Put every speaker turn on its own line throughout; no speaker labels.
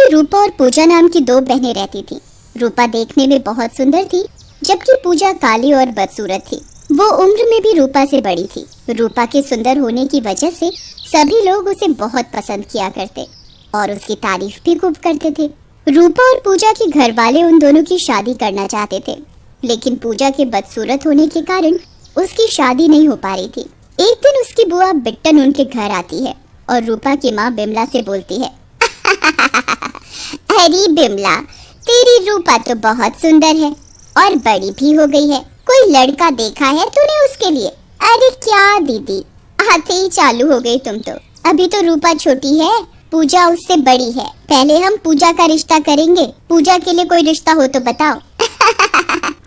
में रूपा और पूजा नाम की दो बहनें रहती थी। रूपा देखने में बहुत सुंदर थी, जबकि पूजा काली और बदसूरत थी। वो उम्र में भी रूपा से बड़ी थी। रूपा के सुंदर होने की वजह से सभी लोग उसे बहुत पसंद किया करते और उसकी तारीफ भी खूब करते थे। रूपा और पूजा के घर वाले उन दोनों की शादी करना चाहते थे, लेकिन पूजा के बदसूरत होने के कारण उसकी शादी नहीं हो पा रही थी। एक दिन उसकी बुआ बिट्टन उनके घर आती है और रूपा की माँ बिमला से बोलती है, अरे बिमला, तेरी रूपा तो बहुत सुंदर है और बड़ी भी हो गई है। कोई लड़का देखा है तूने उसके लिए? अरे क्या दीदी, आते ही चालू हो गई तुम तो। अभी तो रूपा छोटी है, पूजा उससे बड़ी है। पहले हम पूजा का रिश्ता करेंगे। पूजा के लिए कोई रिश्ता हो तो बताओ।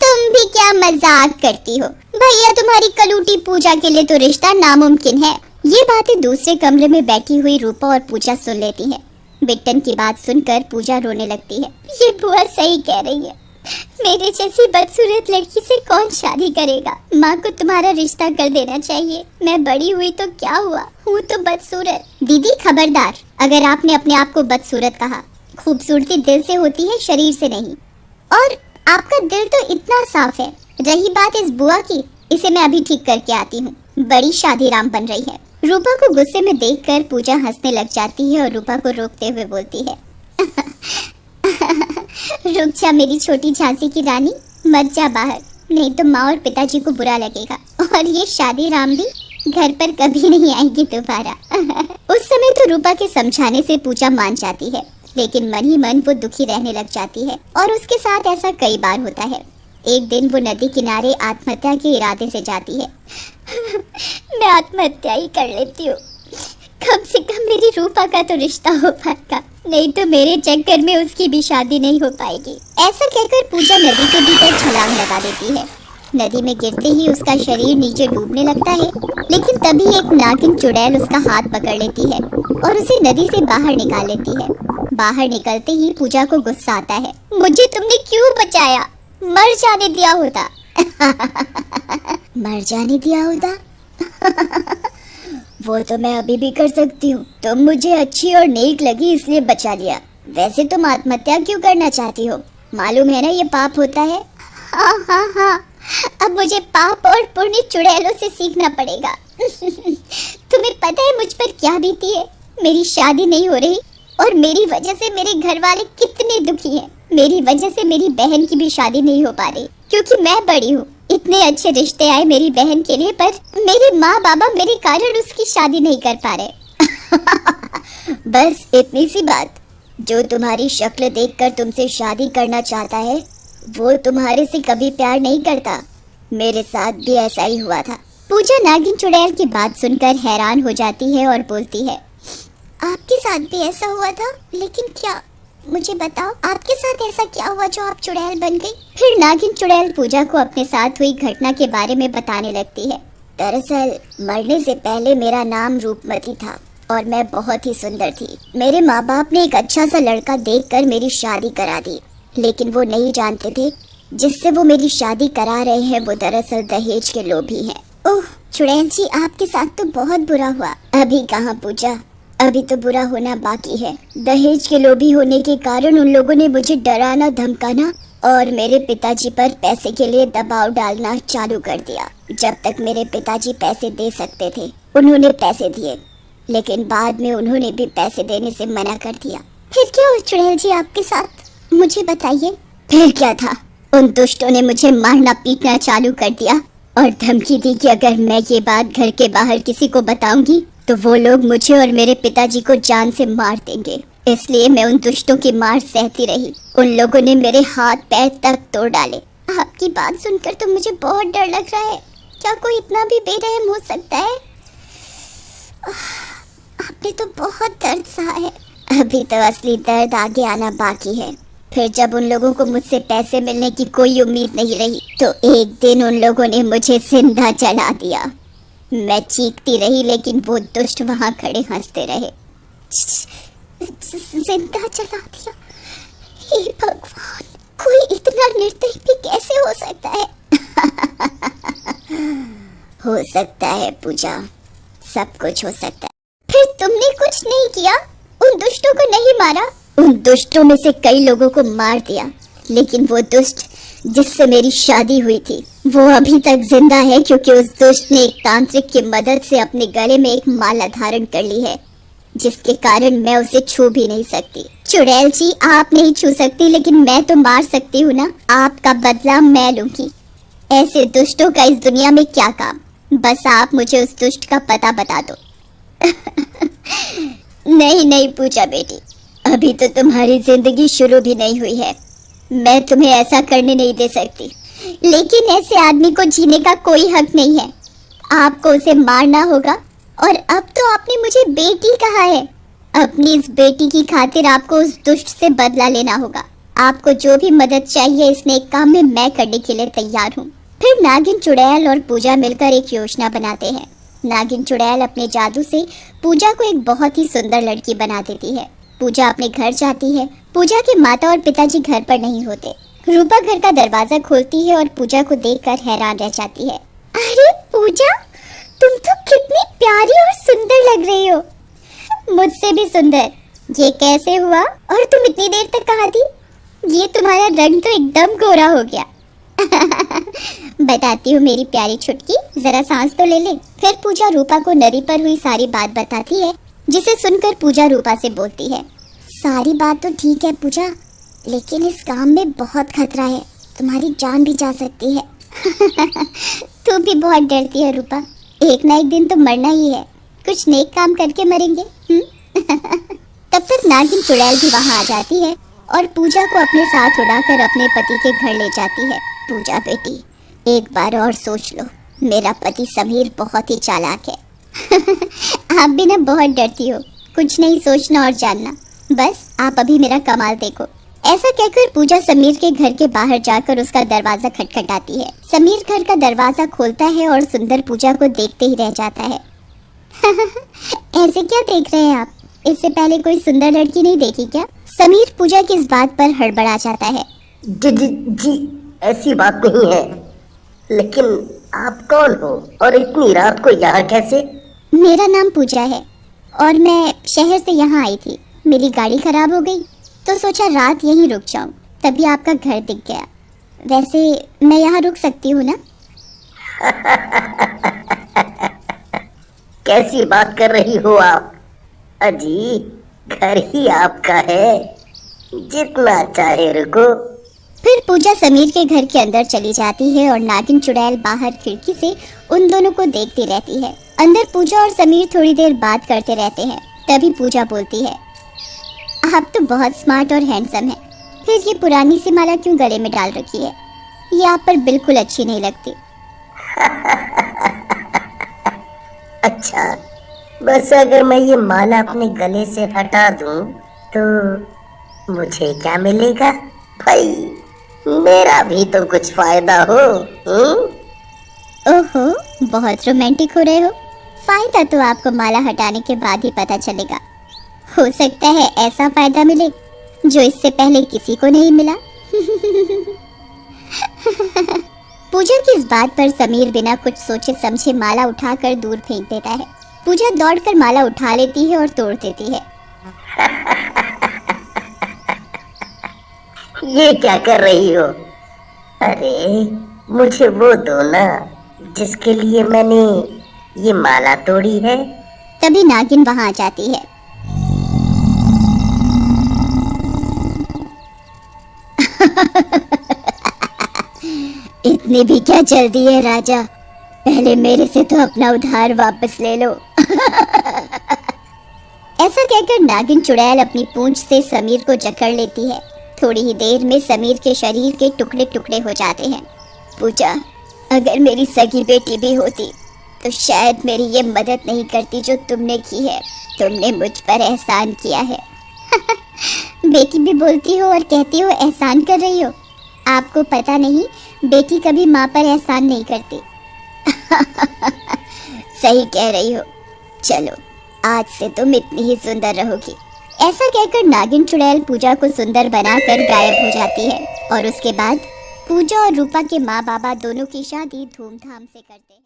तुम भी क्या मजाक करती हो भैया, तुम्हारी कलूटी पूजा के लिए तो रिश्ता नामुमकिन है। ये बातें दूसरे कमरे में बैठी हुई रूपा और पूजा सुन लेती है। बिट्टन की बात सुनकर पूजा रोने लगती है। ये बुआ सही कह रही है, मेरे जैसी बदसूरत लड़की से कौन शादी करेगा? माँ को तुम्हारा रिश्ता कर देना चाहिए। मैं बड़ी हुई तो क्या हुआ, हूँ तो बदसूरत। दीदी खबरदार, अगर आपने अपने आप को बदसूरत कहा। खूबसूरती दिल से होती है, शरीर से नहीं। और आपका दिल तो इतना साफ है। रही बात इस बुआ की, इसे मैं अभी ठीक करके आती हूँ। बड़ी शादीराम बन रही है। रूपा को गुस्से में देखकर पूजा हंसने लग जाती है और रूपा को रोकते हुए बोलती है, रुक जा मेरी छोटी झांसी की रानी, मत जा बाहर, नहीं तो माँ और पिताजी को बुरा लगेगा और ये शादीराम भी घर पर कभी नहीं आएगी दोबारा। उस समय तो रूपा के समझाने से पूजा मान जाती है, लेकिन मन ही मन वो दुखी रहने लग जाती है और उसके साथ ऐसा कई बार होता है। एक दिन वो नदी किनारे आत्महत्या के इरादे से जाती है। मैं आत्महत्या ही कर लेती हूँ, कम से कम मेरी रूपा का तो रिश्ता हो पाएगा, नहीं तो मेरे चक्कर में उसकी भी शादी नहीं हो पाएगी। ऐसा कहकर पूजा नदी के भीतर छलांग लगा देती है। नदी में गिरते ही उसका शरीर नीचे डूबने लगता है, लेकिन तभी एक नागिन चुड़ैल उसका हाथ पकड़ लेती है और उसे नदी से बाहर निकाल लेती है। बाहर निकलते ही पूजा को गुस्सा आता है। मुझे तुमने क्यों बचाया? मर जाने दिया होता। मर जाने दिया होता? वो तो मैं अभी भी कर सकती हूँ। तुम मुझे अच्छी और नेक लगी इसलिए बचा लिया। वैसे तुम आत्महत्या क्यों करना चाहती हो? मालूम है ना ये पाप होता है। हाँ हाँ हाँ, अब मुझे पाप और पुण्य चुड़ैलों से सीखना पड़ेगा। तुम्हें पता है मुझ पर क्या बीती है? मेरी शादी नहीं हो रही और मेरी वजह से मेरे घर वाले कितने दुखी हैं। मेरी वजह से मेरी बहन की भी शादी नहीं हो पा रही, क्योंकि मैं बड़ी हूँ। इतने अच्छे रिश्ते आए मेरी बहन के लिए, पर मेरे माँ बाबा मेरे कारण उसकी शादी नहीं कर पा रहे। बस इतनी सी बात। जो तुम्हारी शक्ल देखकर तुमसे शादी करना चाहता है, वो तुम्हारे से कभी प्यार नहीं करता। मेरे साथ भी ऐसा ही हुआ था। पूजा नागिन चुड़ैल की बात सुनकर हैरान हो जाती है और बोलती है, आपके साथ भी ऐसा हुआ था? लेकिन क्या, मुझे बताओ आपके साथ ऐसा क्या हुआ जो आप चुड़ैल बन गई? फिर नागिन चुड़ैल पूजा को अपने साथ हुई घटना के बारे में बताने लगती है। दरअसल मरने से पहले मेरा नाम रूपमती था और मैं बहुत ही सुंदर थी। मेरे माँ बाप ने एक अच्छा सा लड़का देखकर मेरी शादी करा दी, लेकिन वो नहीं जानते थे जिससे वो मेरी शादी करा रहे हैं वो दरअसल दहेज के लोभी हैं। ओह चुड़ैल जी, आपके साथ तो बहुत बुरा हुआ। अभी कहाँ पूजा, अभी तो बुरा होना बाकी है। दहेज के लोभी होने के कारण उन लोगों ने मुझे डराना धमकाना और मेरे पिताजी पर पैसे के लिए दबाव डालना चालू कर दिया। जब तक मेरे पिताजी पैसे दे सकते थे उन्होंने पैसे दिए, लेकिन बाद में उन्होंने भी पैसे देने से मना कर दिया। फिर क्या हुआ चुड़ैल जी आपके साथ, मुझे बताइए। फिर क्या था, उन दुष्टों ने मुझे मारना पीटना चालू कर दिया और धमकी दी कि अगर मैं ये बात घर के बाहर किसी को बताऊंगी तो वो लोग मुझे और मेरे पिताजी को जान से मार देंगे। इसलिए मैं उन दुष्टों की मार सहती रही। उन लोगों ने मेरे हाथ पैर तक तोड़ डाले। आपकी बात सुनकर तो मुझे बहुत डर लग रहा है। क्या कोई इतना भी बेरहम हो सकता है? आपने तो बहुत दर्द सहा है। अभी तो असली दर्द आगे आना बाकी है। फिर जब उन लोगों को मुझसे पैसे मिलने की कोई उम्मीद नहीं रही तो एक दिन उन लोगों ने मुझे जिंदा जला दिया। मैं चीखती रही, लेकिन वो दुष्ट वहां खड़े हंसते रहे। जिंदा जला दिया? हे भगवान, कोई इतना निर्दयी भी कैसे हो सकता है? हो सकता है पूजा, सब कुछ हो सकता है। फिर तुमने कुछ नहीं किया, उन दुष्टों को नहीं मारा, उन दुष्टों में से कई लोगों को मार दिया, लेकिन वो दुष्ट जिससे मेरी शादी हुई थी वो अभी तक जिंदा है, क्योंकि उस दुष्ट ने एक तांत्रिक की मदद से अपने गले में एक माला धारण कर ली है, जिसके कारण मैं उसे छू भी नहीं सकती। चुड़ैल जी, आप नहीं छू सकती, लेकिन मैं तो मार सकती हूँ ना। आपका बदला मैं लूंगी। ऐसे दुष्टों का इस दुनिया में क्या काम? बस आप मुझे उस दुष्ट का पता बता दो। नहीं नहीं पूजा बेटी, अभी तो तुम्हारी जिंदगी शुरू भी नहीं हुई है। मैं तुम्हें ऐसा करने नहीं दे सकती, लेकिन ऐसे आदमी को जीने का कोई हक नहीं है। आपको उसे मारना होगा। और अब तो आपने मुझे बेटी कहा है। अपनी इस बेटी की खातिर आपको उस दुष्ट से बदला लेना होगा। आपको जो भी मदद चाहिए इस नेक काम में मैं करने के लिए तैयार हूँ। फिर नागिन चुड़ैल और पूजा मिलकर एक योजना बनाते हैं। नागिन चुड़ैल अपने जादू से पूजा को एक बहुत ही सुंदर लड़की बना देती है। पूजा अपने घर जाती है। पूजा के माता और पिताजी घर पर नहीं होते। रूपा घर का दरवाजा खोलती है और पूजा को देखकर हैरान रह जाती है। अरे पूजा, तुम तो कितनी प्यारी और सुंदर लग रही हो, मुझसे भी सुंदर। ये कैसे हुआ? और तुम इतनी देर तक कहाँ थी? ये तुम्हारा रंग तो एकदम गोरा हो गया। बताती हूँ मेरी प्यारी छुटकी, जरा सांस तो ले ले। फिर पूजा रूपा को नदी पर हुई सारी बात बताती है, जिसे सुनकर पूजा रूपा से बोलती है, सारी बात तो ठीक है पूजा, लेकिन इस काम में बहुत खतरा है, तुम्हारी जान भी जा सकती है। तू भी बहुत डरती है रूपा, एक ना एक दिन तो मरना ही है, कुछ नेक काम करके मरेंगे। तब तक नागिन चुड़ैल भी वहाँ आ जाती है और पूजा को अपने साथ उड़ाकर अपने पति के घर ले जाती है। पूजा बेटी, एक बार और सोच लो, मेरा पति समीर बहुत ही चालाक है। आप भी ना बहुत डरती हो, कुछ नहीं सोचना और जानना, बस आप अभी मेरा कमाल देखो। ऐसा कहकर पूजा समीर के घर के बाहर जाकर उसका दरवाजा खटखटाती है। समीर घर का दरवाजा खोलता है और सुंदर पूजा को देखते ही रह जाता है। ऐसे क्या देख रहे हैं आप? इससे पहले कोई सुंदर लड़की नहीं देखी क्या? समीर पूजा की इस बात पर हड़बड़ा जाता है।
जी ऐसी बात नहीं है, लेकिन आप कौन हो और इतनी रात को यहाँ कैसे?
मेरा नाम पूजा है और मैं शहर से यहाँ आई थी। मेरी गाड़ी खराब हो गई तो सोचा रात यहीं रुक जाऊं, तभी आपका घर दिख गया। वैसे मैं यहाँ रुक सकती हूँ ना?
कैसी बात कर रही हो आप? अजी, घर ही आपका है, जितना चाहे रुको।
फिर पूजा समीर के घर के अंदर चली जाती है और नागिन चुड़ैल बाहर खिड़की से उन दोनों को देखती रहती है। अंदर पूजा और समीर थोड़ी देर बात करते रहते हैं। तभी पूजा बोलती है, आप तो बहुत स्मार्ट और हैंडसम हैं। फिर ये पुरानी सी माला क्यों गले में डाल रखी है? ये आप पर बिल्कुल अच्छी नहीं लगती।
अच्छा, बस अगर मैं ये माला अपने गले से हटा दूं तो मुझे क्या मिलेगा? भाई, मेरा भी तो कुछ फायदा हो।
ओहो, बहुत रोमांटिक हो रहे हो। फायदा तो आपको माला हटाने के बाद ही पता चलेगा। हो सकता है ऐसा फायदा मिले जो इससे पहले किसी को नहीं मिला। पूजा की इस बात पर समीर बिना कुछ सोचे समझे माला उठाकर दूर फेंक देता है। पूजा दौड़कर माला उठा लेती है और तोड़ देती है।
ये क्या कर रही हो? अरे, मुझे वो दो ना जिसके लिए मैंने ये माला तोड़ी है।
तभी नागिन वहां आ जाती है। इतनी भी क्या जल्दी है राजा, पहले मेरे से तो अपना उधार वापस ले लो। ऐसा कहकर नागिन चुड़ैल अपनी पूंछ से समीर को जकड़ लेती है। थोड़ी ही देर में समीर के शरीर के टुकड़े टुकड़े हो जाते हैं। पूजा, अगर मेरी सगी बेटी भी होती तो शायद मेरी ये मदद नहीं करती जो तुमने की है। तुमने मुझ पर एहसान किया है। बेटी भी बोलती हो और कहती हो एहसान कर रही हो। आपको पता नहीं, बेटी कभी माँ पर एहसान नहीं करती। सही कह रही हो। चलो, आज से तुम इतनी ही सुंदर रहोगी। ऐसा कहकर नागिन चुड़ैल पूजा को सुंदर बनाकर गायब हो जाती है और उसके बाद पूजा और रूपा के माँ बाबा दोनों की शादी धूमधाम से करते हैं।